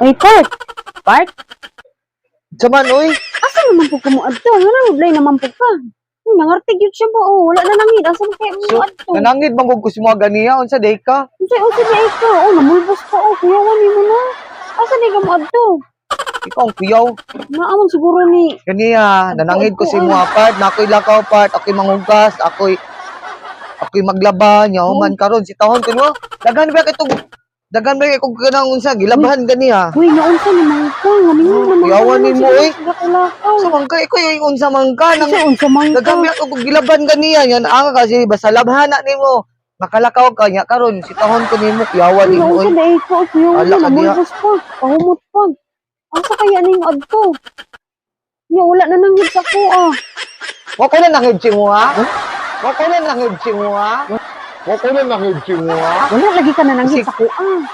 Ay, Park! Park? Saman, uy. Asa naman po ka mo adto? Nga naman naman po ka. Nangartig yun siya ba? Oh, wala na nangid. Asa mo kaya mo So, adto? nanangid bang ko si mga ganiya, unsa day ka? Unsay na ikaw? Oh, namulbos ka. Oh, kuyawan ni mo na. Asa di ka mo adto? Ikaw ang kuyaw. Naamon siguro ni... Ganiya, nanangid ko si mga part, na ako'y lakaw part, ako'y manghugas, ako'y maglaba, nyahuman karon si tahon kuno. Daghan ba kay kanang unsa gilabahan ganiya. Uy, naunsa naman ka. Nga ninyo naman ka. Kuyawan ni mo, eh. Lakaw. So man kay ko yung unsa man ka nang Unsay unsa man ka? daghan ba ko gilaban ganiya yan ang kasi basta labhana nimo. Makalakaw ka nya karon si tahon ko nimo kuyawan Uy, nimo naunsa oy. na ikaw? Kuyawan Ala ni ka diha. namulbos pa. Pahumot pa. Asa kaya ning adto? Nya wala na nangid sa ko ah. Wa ko na nangid si mo ha. Wa ko na nangid si mo ha. Wa ko na nangid si mo ha. Wala lagi ka na nangid Sige. sa ko ah.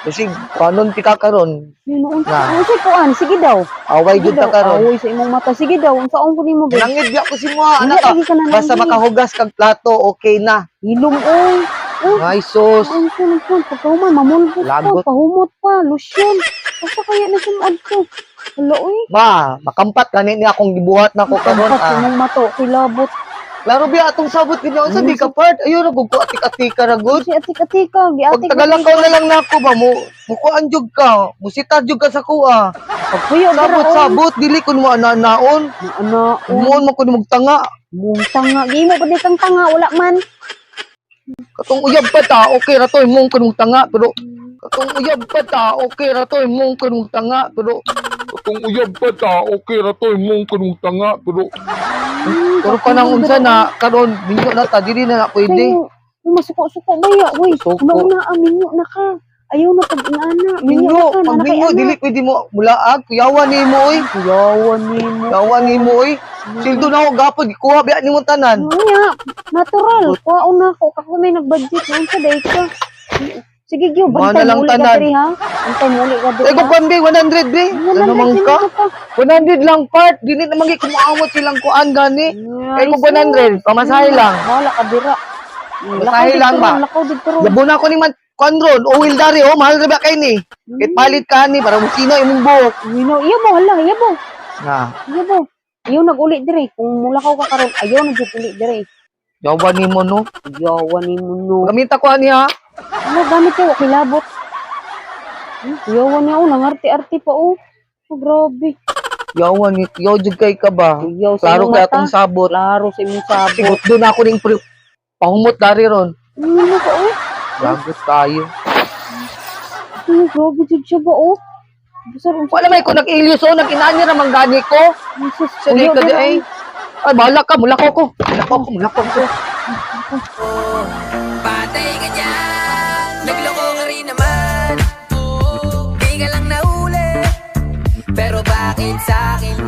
Kasi kanon ti ka karon. Yun, Na. unsay kuan? Sige daw. Away Sige jud ta daw. karon. Awoy sa imong mata. Sige daw. Unsaon ko nimo ba? Nangid ya ko si mo ha, Wala anak ka. lagi ka na Basta nangid. makahugas kag plato okay na. Ilong oy. Oh, Ay sus. ang sunod pagkahuman mamulbot pa, Lagot. pahumot pa, lotion. Asa kaya na sumad ko? Hala oy. Ma, makampat gani ni akong gibuhat na ko karon Kampat sa ah. imong mato kilabot. Laro biya atong sabot ganyan unsa di ka part. Ayun na ko atik-atik ra gud. Si atika, Pag giatik. tagalangkaw na lang nako ba mo mukuan jud ka. Musita jud ka sa kuha. Pagpuyo Sabot dili kun mo ananaon. Ana, Umuon mo kun tanga. tanga. Gimo pa di kang tanga, wala man. Katong uyab pa ta okay ra to imong kun tanga pero katong uyab pa ta okay ra to imong kun tanga pero Kung uyab pa ta, okay ra to imong kanong tanga, pero pero kanang unsa na karon minyo na ta dili na pwede. Masuko-suko ba ya? Uy, Suko. mauna minyo na ka. Ayaw na pag-inana. Minyo, na pag na kay minyo ana. dili pwede mo mulaag kuyawan nimo oy. Kuyawan nimo. Kuyawan nimo oy. Sildo na ako gapon gikuha biya nimo tanan. Unya, natural. Kuwaon na ako. Kako may nag-budget. Nang sa day ka. Sige, Gyo. Mga Bantay na lang muli ka tanan. diri, ha? Bantay muli ka diri, Eh kung ha? kwan be 100 be. Ano naman ka? 100 lang part. Dili naman gi kumaawat silang kuan gani. Eh kung 100 pamasahe lang. Wala ka dira. Pamasahe lang ba? Lakaw dito ron. Yabo na ko ni man kuan ron. Oil dari oh mahal ra ba kay ni. Kit palit ka ni para musino imong buhok. Iya mo, hala. Iya mo. Na. Iya mo. Ayaw nag-uli diri. Kung mulakaw ka karon, ayaw nag-uli diri. Yawa nimo no. Yawan ni mo, no. Gamita ko ani ha. Ano, gamit kayo, kilabot. Yawan niya, oh, nangarte-arte pa, oh. Oh, grabe. Yawa ni yaw jud kay ka ba. Yaw sa Klaro imong kay mata. atong sabot. Klaro sa imong sabot. Sigot doon ako ning pahumot dari ron. Ano ka, oh? Lagot tayo. Oh, grabe jud siya ba, oh? Basar, Wala may ko nag-ilyos oh nag-inani ra man gani ko. Jesus, Sa di ka di ay. Ay bahala ka mulakaw ko. Mulakaw ko. Patay ka dyan, nagloko ka rin naman. Di ka lang nahuli, pero bakit sa'kin